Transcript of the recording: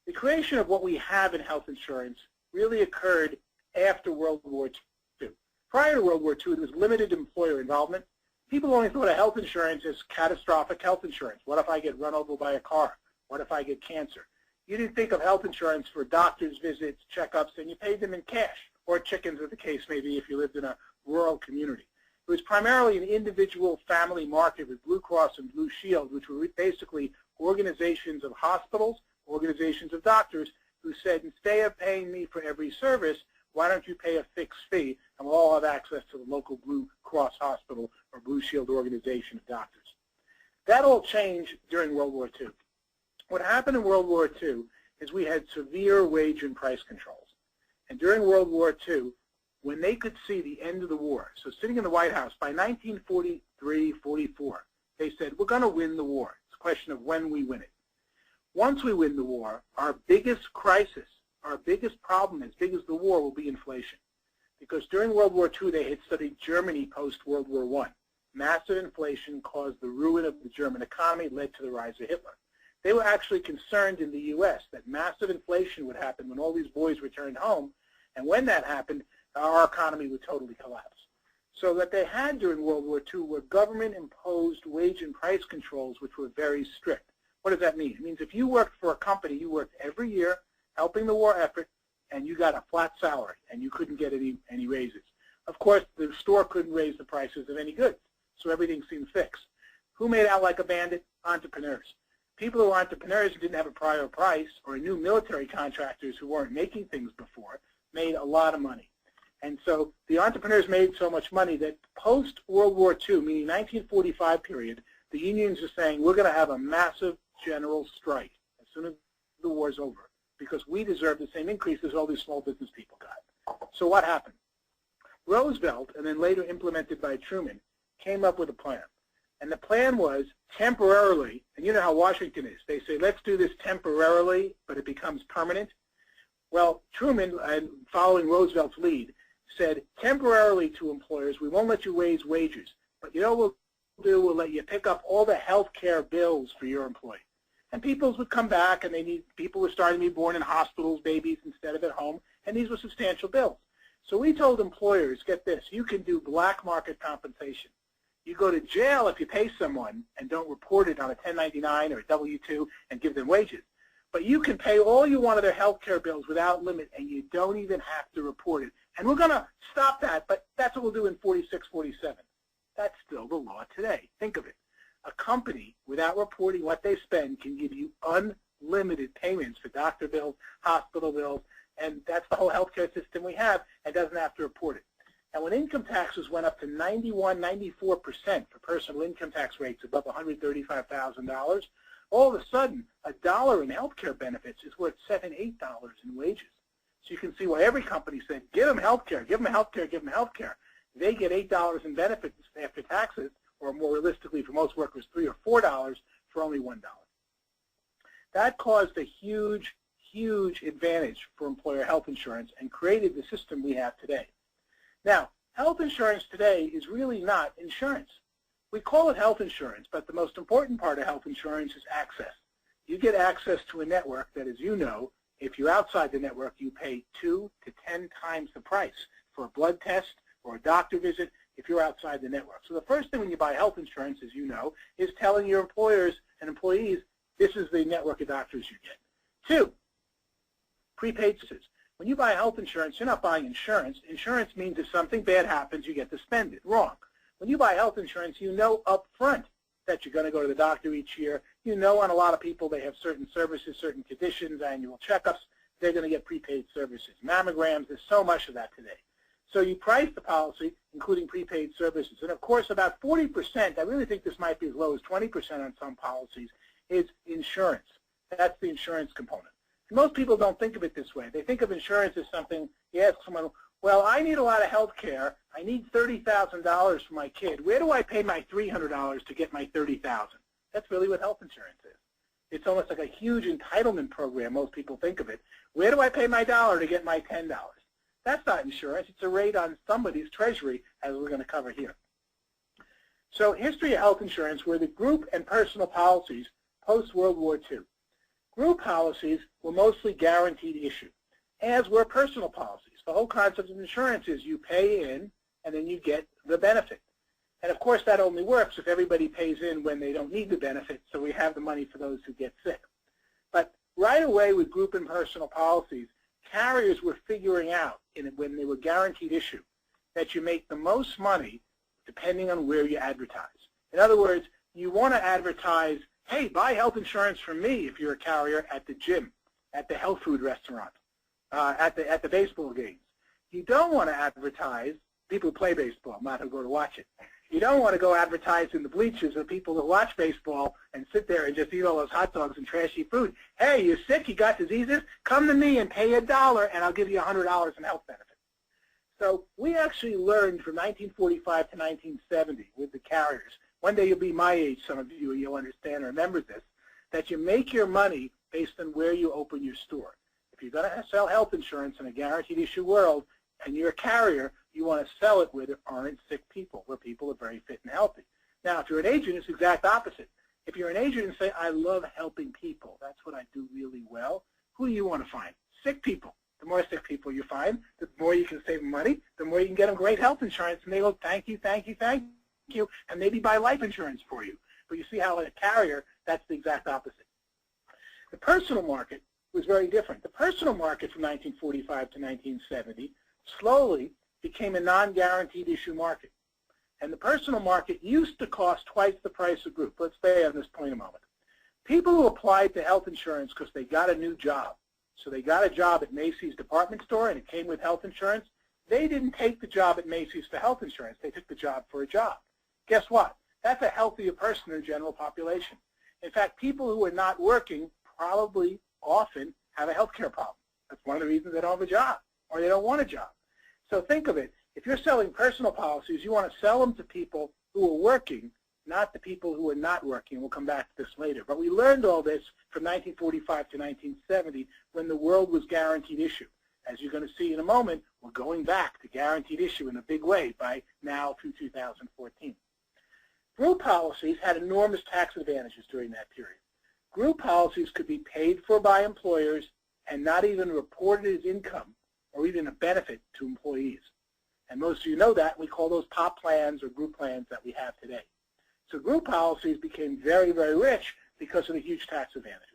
The creation of what we have in health insurance really occurred after World War II. Prior to World War II, there was limited employer involvement. People only thought of health insurance as catastrophic health insurance. What if I get run over by a car? What if I get cancer? You didn't think of health insurance for doctor's visits, checkups, and you paid them in cash, or chickens, as the case may be if you lived in a rural community. It was primarily an individual family market with Blue Cross and Blue Shield, which were basically organizations of hospitals, organizations of doctors, who said, instead of paying me for every service, why don't you pay a fixed fee, and we'll all have access to the local Blue Cross hospital or Blue Shield organization of doctors. That all changed during World War II. What happened in World War II is we had severe wage and price controls. And during World War II, when they could see the end of the war, so sitting in the White House, by 1943-44, they said, we're going to win the war. It's a question of when we win it. Once we win the war, our biggest crisis, our biggest problem, as big as the war, will be inflation. Because during World War II, they had studied Germany post-World War I. Massive inflation caused the ruin of the German economy, led to the rise of Hitler. They were actually concerned in the U.S. that massive inflation would happen when all these boys returned home, and when that happened, our economy would totally collapse. So what they had during World War II were government-imposed wage and price controls, which were very strict. What does that mean? It means if you worked for a company, you worked every year helping the war effort, and you got a flat salary, and you couldn't get any raises. Of course, the store couldn't raise the prices of any goods, so everything seemed fixed. Who made out like a bandit? Entrepreneurs. People who were entrepreneurs who didn't have a prior price, or new military contractors who weren't making things before, made a lot of money. And so the entrepreneurs made so much money that post-World War II, meaning 1945 period, the unions are saying, we're going to have a massive general strike as soon as the war's over, because we deserve the same increase as all these small business people got. So what happened? Roosevelt, and then later implemented by Truman, came up with a plan. And the plan was temporarily, and you know how Washington is. They say, let's do this temporarily, but it becomes permanent. Well, Truman, and following Roosevelt's lead, said temporarily to employers, we won't let you raise wages, but you know what we'll do? We'll let you pick up all the health care bills for your employee. And people would come back, and people were starting to be born in hospitals, babies, instead of at home, and these were substantial bills. So we told employers, get this, you can do black market compensation. You go to jail if you pay someone and don't report it on a 1099 or a W-2 and give them wages. But you can pay all you want of their health care bills without limit, and you don't even have to report it. And we're going to stop that, but that's what we'll do in 46, 47. That's still the law today. Think of it. A company, without reporting what they spend, can give you unlimited payments for doctor bills, hospital bills, and that's the whole healthcare system we have, and doesn't have to report it. And when income taxes went up to 91, 94% for personal income tax rates above $135,000, all of a sudden, $1 in healthcare benefits is worth $7, $8 in wages. So you can see why every company said, give them healthcare, give them healthcare, give them healthcare. They get $8 in benefits after taxes, or more realistically for most workers, $3 or $4 for only $1. That caused a huge, huge advantage for employer health insurance and created the system we have today. Now, health insurance today is really not insurance. We call it health insurance, but the most important part of health insurance is access. You get access to a network that, as you know, if you're outside the network, you pay 2 to 10 times the price for a blood test or a doctor visit if you're outside the network. So the first thing when you buy health insurance, as you know, is telling your employers and employees, this is the network of doctors you get. 2, prepaid services. When you buy health insurance, you're not buying insurance. Insurance means if something bad happens, you get to spend it. Wrong. When you buy health insurance, you know up front that you're going to go to the doctor each year. You know on a lot of people they have certain services, certain conditions, annual checkups. They're going to get prepaid services. Mammograms, there's so much of that today. So you price the policy, including prepaid services. And, of course, about 40%, I really think this might be as low as 20% on some policies, is insurance. That's the insurance component. Most people don't think of it this way. They think of insurance as something, you ask someone, well, I need a lot of health care. I need $30,000 for my kid. Where do I pay my $300 to get my $30,000? That's really what health insurance is. It's almost like a huge entitlement program, most people think of it. Where do I pay my $1 to get my $10? That's not insurance. It's a rate on somebody's treasury, as we're going to cover here. So history of health insurance were the group and personal policies post-World War II. Group policies were mostly guaranteed issue, as were personal policies. The whole concept of insurance is you pay in and then you get the benefit. And of course that only works if everybody pays in when they don't need the benefit, so we have the money for those who get sick. But right away with group and personal policies, carriers were figuring out, when they were guaranteed issue, that you make the most money depending on where you advertise. In other words, you want to advertise, hey, buy health insurance from me if you're a carrier at the gym, at the health food restaurant, at the baseball games. You don't want to advertise people who play baseball, not who go to watch it. You don't want to go advertise in the bleachers of people who watch baseball and sit there and just eat all those hot dogs and trashy food. Hey, you're sick, you got diseases, come to me and pay $1 and I'll give you $100 in health benefits. So we actually learned from 1945 to 1970 with the carriers. One day you'll be my age, some of you, you'll understand and remember this, that you make your money based on where you open your store. If you're going to sell health insurance in a guaranteed issue world and you're a carrier, you want to sell it where there aren't sick people, where people are very fit and healthy. Now, if you're an agent, it's the exact opposite. If you're an agent and say, I love helping people, that's what I do really well, who do you want to find? Sick people. The more sick people you find, the more you can save them money, the more you can get them great health insurance, and they go, thank you, thank you, thank you, and maybe buy life insurance for you. But you see how in a carrier, that's the exact opposite. The personal market was very different. The personal market from 1945 to 1970 slowly became a non-guaranteed issue market. And the personal market used to cost twice the price of group. Let's stay on this point a moment. People who applied to health insurance because they got a new job, so they got a job at Macy's department store and it came with health insurance, they didn't take the job at Macy's for health insurance. They took the job for a job. Guess what? That's a healthier person than the general population. In fact, people who are not working probably often have a health care problem. That's one of the reasons they don't have a job or they don't want a job. So think of it. If you're selling personal policies, you want to sell them to people who are working, not the people who are not working. We'll come back to this later. But we learned all this from 1945 to 1970 when the world was guaranteed issue. As you're going to see in a moment, we're going back to guaranteed issue in a big way by now through 2014. Group policies had enormous tax advantages during that period. Group policies could be paid for by employers and not even reported as income or even a benefit to employees. And most of you know that. We call those POP plans or group plans that we have today. So group policies became very, very rich because of the huge tax advantages.